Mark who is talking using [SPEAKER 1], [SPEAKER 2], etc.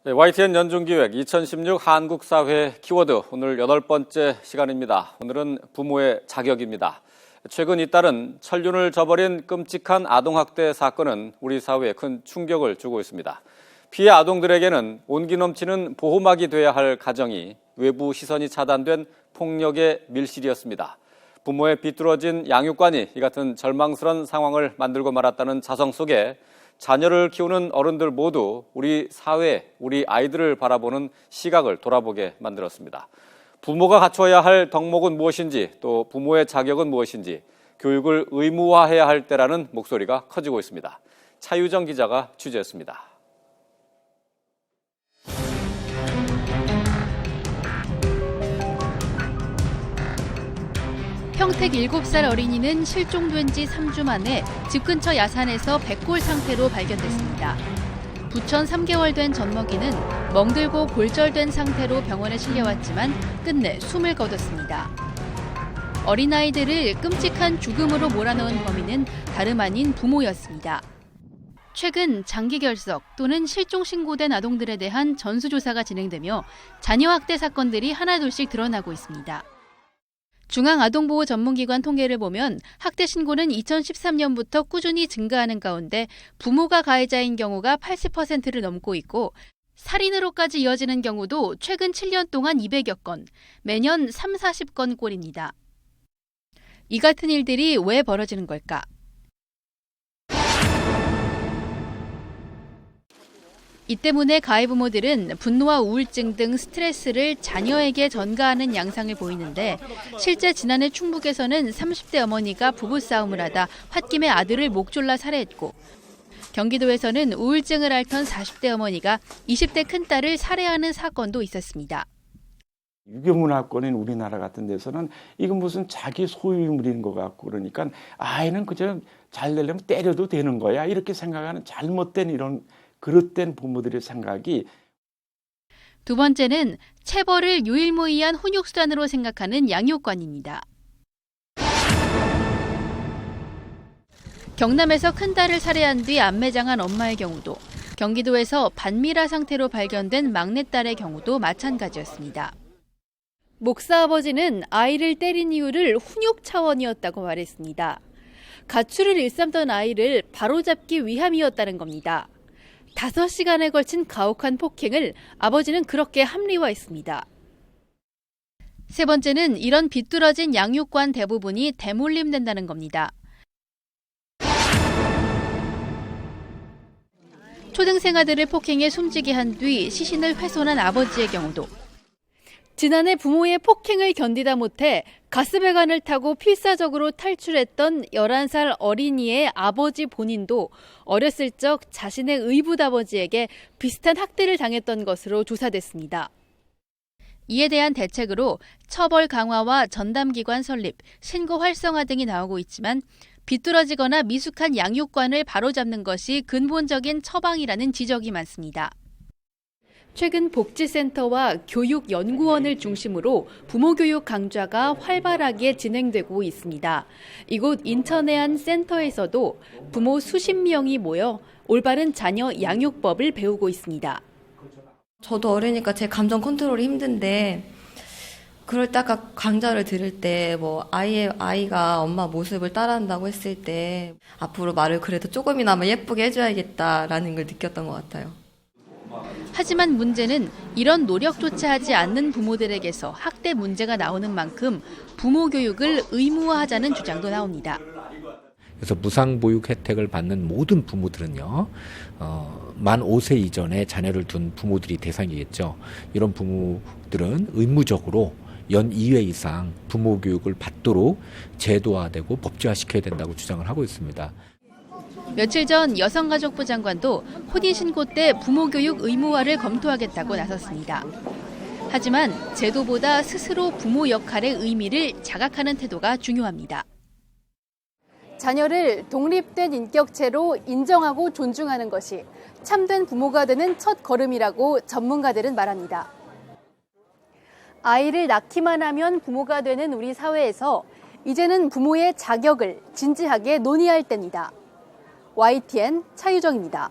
[SPEAKER 1] 네, YTN 연중기획 2016 한국사회 키워드 오늘 8번째 시간입니다. 오늘은 부모의 자격입니다. 최근 잇따른 천륜을 저버린 끔찍한 아동학대 사건은 우리 사회에 큰 충격을 주고 있습니다. 피해 아동들에게는 온기 넘치는 보호막이 돼야 할 가정이 외부 시선이 차단된 폭력의 밀실이었습니다. 부모의 비뚤어진 양육관이 이 같은 절망스러운 상황을 만들고 말았다는 자성 속에 자녀를 키우는 어른들 모두 우리 사회, 우리 아이들을 바라보는 시각을 돌아보게 만들었습니다. 부모가 갖춰야 할 덕목은 무엇인지, 또 부모의 자격은 무엇인지, 교육을 의무화해야 할 때라는 목소리가 커지고 있습니다. 차유정 기자가 취재했습니다.
[SPEAKER 2] 평택 7살 어린이는 실종된 지 3주 만에 집 근처 야산에서 백골 상태로 발견됐습니다. 부천 3개월 된 젖먹이는 멍들고 골절된 상태로 병원에 실려왔지만 끝내 숨을 거뒀습니다. 어린아이들을 끔찍한 죽음으로 몰아넣은 범인은 다름 아닌 부모였습니다. 최근 장기 결석 또는 실종 신고된 아동들에 대한 전수조사가 진행되며 자녀 학대 사건들이 하나둘씩 드러나고 있습니다. 중앙아동보호 전문기관 통계를 보면 학대 신고는 2013년부터 꾸준히 증가하는 가운데 부모가 가해자인 경우가 80%를 넘고 있고 살인으로까지 이어지는 경우도 최근 7년 동안 200여 건, 매년 30-40건 꼴입니다. 이 같은 일들이 왜 벌어지는 걸까? 이 때문에 가해 부모들은 분노와 우울증 등 스트레스를 자녀에게 전가하는 양상을 보이는데 실제 지난해 충북에서는 30대 어머니가 부부싸움을 하다 홧김에 아들을 목 졸라 살해했고 경기도에서는 우울증을 앓던 40대 어머니가 20대 큰딸을 살해하는 사건도 있었습니다.
[SPEAKER 3] 유교문화권인 우리나라 같은 데서는 이건 무슨 자기 소유물인 것 같고 그러니까 아이는 그저 잘 되려면 때려도 되는 거야 이렇게 생각하는 잘못된 이런 그릇된 부모들의 생각이.
[SPEAKER 2] 두 번째는 체벌을 유일무이한 훈육수단으로 생각하는 양육관입니다. 경남에서 큰딸을 살해한 뒤 안매장한 엄마의 경우도, 경기도에서 반미라 상태로 발견된 막내딸의 경우도 마찬가지였습니다. 목사 아버지는 아이를 때린 이유를 훈육 차원이었다고 말했습니다. 가출을 일삼던 아이를 바로잡기 위함이었다는 겁니다. 5시간에 걸친 가혹한 폭행을 아버지는 그렇게 합리화했습니다. 세 번째는 이런 비뚤어진 양육관 대부분이 대물림된다는 겁니다. 초등생 아들을 폭행해 숨지게 한 뒤 시신을 훼손한 아버지의 경우도 지난해 부모의 폭행을 견디다 못해 가스배관을 타고 필사적으로 탈출했던 11살 어린이의 아버지 본인도 어렸을 적 자신의 의붓아버지에게 비슷한 학대를 당했던 것으로 조사됐습니다. 이에 대한 대책으로 처벌 강화와 전담기관 설립, 신고 활성화 등이 나오고 있지만 비뚤어지거나 미숙한 양육관을 바로잡는 것이 근본적인 처방이라는 지적이 많습니다. 최근 복지센터와 교육연구원을 중심으로 부모교육 강좌가 활발하게 진행되고 있습니다. 이곳 인천의 한 센터에서도 부모 수십 명이 모여 올바른 자녀 양육법을 배우고 있습니다.
[SPEAKER 4] 저도 어리니까 제 감정 컨트롤이 힘든데 그럴 때가 강좌를 들을 때 아이가 엄마 모습을 따라한다고 했을 때 앞으로 말을 그래도 조금이나마 예쁘게 해줘야겠다라는 걸 느꼈던 것 같아요.
[SPEAKER 2] 하지만 문제는 이런 노력조차 하지 않는 부모들에게서 학대 문제가 나오는 만큼 부모 교육을 의무화하자는 주장도 나옵니다.
[SPEAKER 5] 그래서 무상보육 혜택을 받는 모든 부모들은요, 만 5세 이전에 자녀를 둔 부모들이 대상이겠죠. 이런 부모들은 의무적으로 연 2회 이상 부모 교육을 받도록 제도화되고 법제화시켜야 된다고 주장을 하고 있습니다.
[SPEAKER 2] 며칠 전 여성가족부 장관도 혼인신고 때 부모교육 의무화를 검토하겠다고 나섰습니다. 하지만 제도보다 스스로 부모 역할의 의미를 자각하는 태도가 중요합니다. 자녀를 독립된 인격체로 인정하고 존중하는 것이 참된 부모가 되는 첫 걸음이라고 전문가들은 말합니다. 아이를 낳기만 하면 부모가 되는 우리 사회에서 이제는 부모의 자격을 진지하게 논의할 때입니다. YTN 차유정입니다.